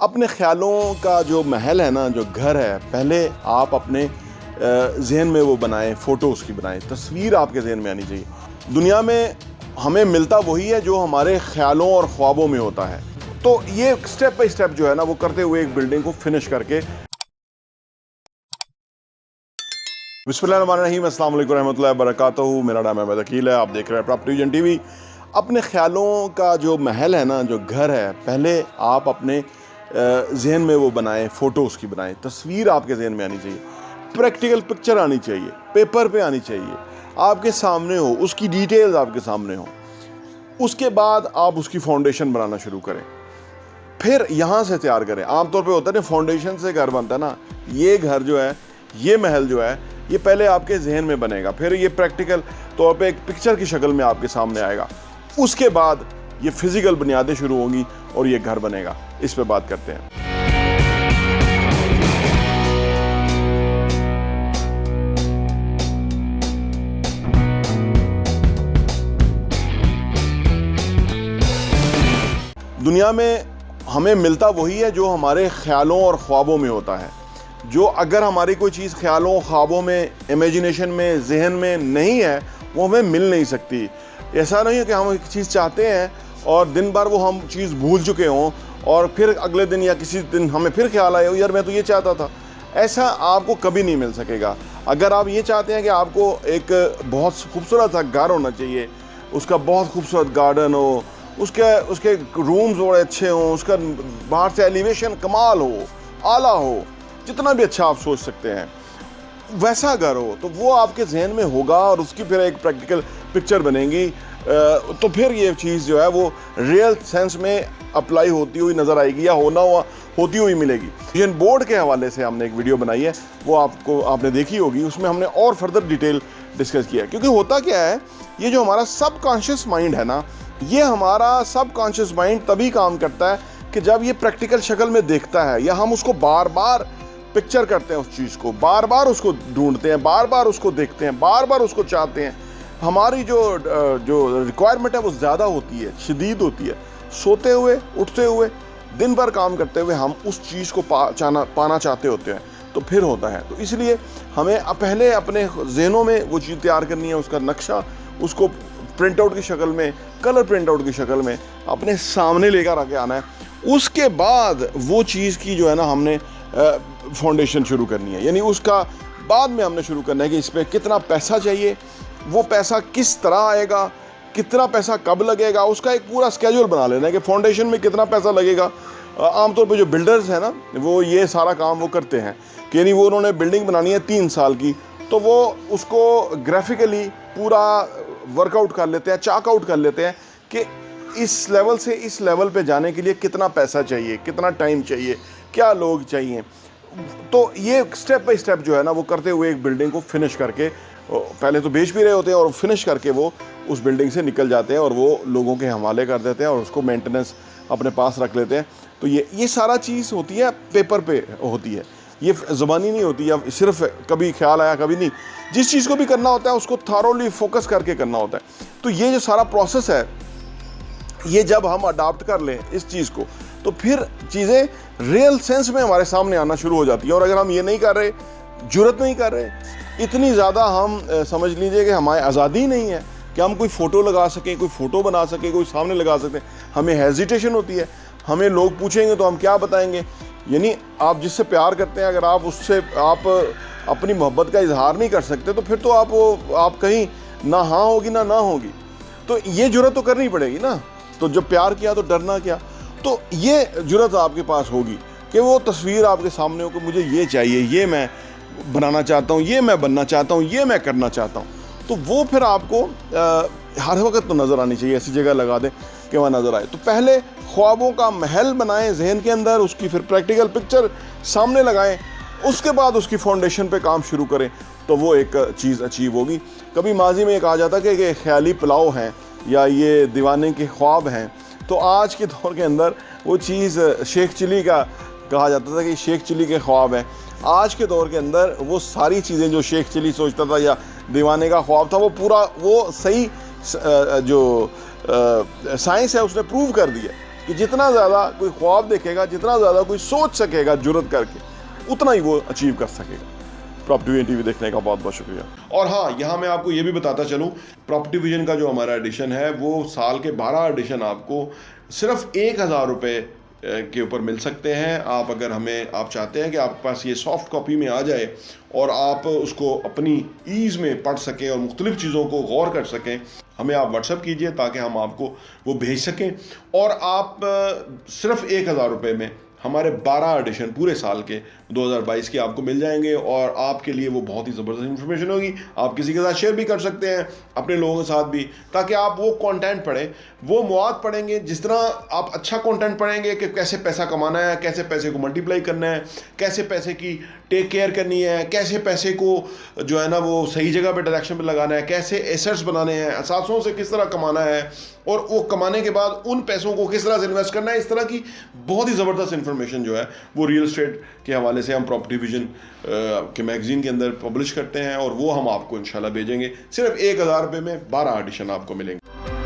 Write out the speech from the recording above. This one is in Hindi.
अपने ख़्यालों का जो महल है ना, जो घर है, पहले आप अपने ज़हन में वो बनाएं, फ़ोटो उसकी बनाएं, तस्वीर आपके ज़हन में आनी चाहिए। दुनिया में हमें मिलता वही है जो हमारे ख़्यालों और ख्वाबों में होता है। तो ये स्टेप बाय स्टेप जो है ना, वो करते हुए एक बिल्डिंग को फिनिश करके। बिस्मिल्लाहिर्रहमानिर्रहीम, अस्सलाम वालेकुम रहमतुल्लाहि व बरकातहू। मेरा नाम अहमद अकील है, आप देख रहे हैं प्रॉपर्टी विजन टीवी। अपने ख़्यालों का जो महल है ना, जो घर है, पहले आप अपने ज़हन में वो बनाएं, फ़ोटो उसकी बनाएं, तस्वीर आपके ज़हन में आनी चाहिए, प्रैक्टिकल पिक्चर आनी चाहिए, पेपर पे आनी चाहिए, आपके सामने हो, उसकी डिटेल्स आपके सामने हो। उसके बाद आप उसकी फाउंडेशन बनाना शुरू करें, फिर यहाँ से तैयार करें। आमतौर पे होता है ना, फाउंडेशन से घर बनता है ना। ये घर जो है, ये महल जो है, ये पहले आपके जहन में बनेगा, फिर ये प्रैक्टिकल तौर पे एक पिक्चर की शक्ल में आपके सामने आएगा। उसके बाद ये फिजिकल बुनियादें शुरू होंगी और ये घर बनेगा। इस पे बात करते हैं। दुनिया में हमें मिलता वही है जो हमारे ख्यालों और ख्वाबों में होता है। जो अगर हमारी कोई चीज़ ख्यालों, ख्वाबों में, इमेजिनेशन में, जहन में नहीं है, वो हमें मिल नहीं सकती। ऐसा नहीं है कि हम एक चीज़ चाहते हैं और दिन भर वो हम चीज़ भूल चुके हों और फिर अगले दिन या किसी दिन हमें फिर ख्याल आए, यार मैं तो ये चाहता था। ऐसा आपको कभी नहीं मिल सकेगा। अगर आप ये चाहते हैं कि आपको एक बहुत खूबसूरत सा घर होना चाहिए, उसका बहुत खूबसूरत गार्डन हो, उसके रूम्स बड़े अच्छे हों, उसका बाहर से एलिवेशन कमाल हो, आला हो, जितना भी अच्छा आप सोच सकते हैं, वैसा घर हो, तो वो आपके जहन में होगा और उसकी फिर एक प्रैक्टिकल पिक्चर बनेगी। तो फिर ये चीज़ जो है वो रियल सेंस में अप्लाई होती हुई नज़र आएगी या होती हुई मिलेगी। विजन बोर्ड के हवाले से हमने एक वीडियो बनाई है, वो आपने देखी होगी। उसमें हमने और फर्दर डिटेल डिस्कस किया है। क्योंकि होता क्या है, ये जो हमारा सबकॉन्शियस माइंड है ना, ये हमारा सबकॉन्शियस माइंड तभी काम करता है कि जब ये प्रैक्टिकल शक्ल में देखता है, या हम उसको बार बार पिक्चर करते हैं, उस चीज़ को बार बार उसको ढूंढते हैं, बार बार उसको देखते हैं, बार बार उसको चाहते हैं। हमारी जो रिक्वायरमेंट है वो ज़्यादा होती है, शदीद होती है। सोते हुए, उठते हुए, दिन भर काम करते हुए हम उस चीज़ को पाना चाहते होते हैं। तो फिर होता है, तो इसलिए हमें पहले अपने जहनों में वो चीज़ तैयार करनी है, उसका नक्शा, उसको प्रिंट आउट की शक्ल में, कलर प्रिंट आउट की शक्ल में अपने सामने लेकर आके आना है। उसके बाद वो चीज़ की जो है ना, हमने फाउंडेशन शुरू करनी है। यानी उसका बाद में हमने शुरू करना है कि इस पर कितना पैसा चाहिए, वो पैसा किस तरह आएगा, कितना पैसा कब लगेगा, उसका एक पूरा स्केड्यूल बना लेना है कि फाउंडेशन में कितना पैसा लगेगा। आमतौर पे जो बिल्डर्स हैं ना, वो ये सारा काम वो करते हैं कि यानी वो उन्होंने बिल्डिंग बनानी है 3 साल की, तो वो उसको ग्राफिकली पूरा वर्कआउट कर लेते हैं, चाक आउट कर लेते हैं कि इस लेवल से इस लेवल पे जाने के लिए कितना पैसा चाहिए, कितना टाइम चाहिए, क्या लोग चाहिए। तो ये स्टेप बाय स्टेप जो है ना, वो करते हुए एक बिल्डिंग को फिनिश करके, पहले तो बेच भी रहे होते हैं और फिनिश करके वो उस बिल्डिंग से निकल जाते हैं और वो लोगों के हवाले कर देते हैं और उसको मेंटेनेंस अपने पास रख लेते हैं। तो ये सारा चीज़ होती है, पेपर पे होती है, ये ज़बानी नहीं होती, या सिर्फ कभी ख्याल आया कभी नहीं। जिस चीज़ को भी करना होता है उसको थारोली फोकस करके करना होता है। तो ये जो सारा प्रोसेस है, ये जब हम अडाप्ट कर लें इस चीज़ को, तो फिर चीज़ें रियल सेंस में हमारे सामने आना शुरू हो जाती है। और अगर हम ये नहीं कर रहे, जुर्रत नहीं कर रहे, इतनी ज़्यादा हम समझ लीजिए कि हमारी आज़ादी नहीं है कि हम कोई फ़ोटो लगा सकें, कोई फ़ोटो बना सकें, कोई सामने लगा सकते हैं, हमें हेजिटेशन होती है, हमें लोग पूछेंगे तो हम क्या बताएंगे। यानी आप जिससे प्यार करते हैं, अगर आप उससे आप अपनी मोहब्बत का इजहार नहीं कर सकते, तो फिर तो आप कहीं ना हाँ होगी ना होगी। तो ये जुर्रत तो करनी पड़ेगी ना। तो जब प्यार किया तो डरना क्या। तो ये जुर्रत आपके पास होगी कि वो तस्वीर आपके सामने हो कि मुझे ये चाहिए, ये मैं बनाना चाहता हूँ, ये मैं बनना चाहता हूँ, ये मैं करना चाहता हूँ। तो वो फिर आपको हर वक्त तो नज़र आनी चाहिए, ऐसी जगह लगा दें कि वहाँ नज़र आए। तो पहले ख्वाबों का महल बनाएं जहन के अंदर, उसकी फिर प्रैक्टिकल पिक्चर सामने लगाएं, उसके बाद उसकी फाउंडेशन पे काम शुरू करें, तो वो एक चीज़ अचीव होगी। कभी माजी में ये कहा जाता है कि ख्याली पुलाव हैं या ये दीवाने के ख्वाब हैं, तो आज के दौर के अंदर वो चीज़ शेख चिली का कहा जाता था कि शेख चिली के ख्वाब हैं। आज के दौर के अंदर वो सारी चीज़ें जो शेख चिली सोचता था या दीवाने का ख्वाब था, वो पूरा वो सही जो साइंस है उसने प्रूव कर दिया कि जितना ज़्यादा कोई ख्वाब देखेगा, जितना ज़्यादा कोई सोच सकेगा जुर्रत करके, उतना ही वो अचीव कर सकेगा। प्रॉपर्टी विजन टीवी देखने का बहुत बहुत शुक्रिया। और हाँ, यहाँ मैं आपको ये भी बताता चलूँ, प्रॉपर्टी विजन का जो हमारा एडिशन है वो साल के 12 एडिशन आपको सिर्फ 1000 रुपये के ऊपर मिल सकते हैं। आप अगर आप चाहते हैं कि आपके पास ये सॉफ्ट कॉपी में आ जाए और आप उसको अपनी ईज़ में पढ़ सकें और मुख्तलिफ़ चीज़ों को गौर कर सकें, हमें आप व्हाट्सएप कीजिए ताकि हम आपको वो भेज सकें। और आप सिर्फ 1000 रुपये में हमारे 12 एडिशन पूरे साल के 2022 के आपको मिल जाएंगे और आपके लिए वो बहुत ही ज़बरदस्त इन्फॉर्मेशन होगी। आप किसी के साथ शेयर भी कर सकते हैं, अपने लोगों के साथ भी, ताकि आप वो कंटेंट पढ़ें, वो मवाद पढ़ेंगे। जिस तरह आप अच्छा कंटेंट पढ़ेंगे कि कैसे पैसा कमाना है, कैसे पैसे को मल्टीप्लाई करना है, कैसे पैसे की टेक केयर करनी है, कैसे पैसे को जो है ना वो सही जगह पे डायरेक्शन पे लगाना है, कैसे एसेट्स बनाने हैं, असासों से किस तरह कमाना है और वो कमाने के बाद उन पैसों को किस तरह से इन्वेस्ट करना है, इस तरह की बहुत ही ज़बरदस्त इन्फॉर्मेशन जो है वो रियल एस्टेट के हवाले से हम प्रॉपर्टी विजन के मैगजीन के अंदर पब्लिश करते हैं और वो हम आपको इंशाल्लाह भेजेंगे। सिर्फ 1000 रुपये में 12 एडिशन आपको मिलेंगे।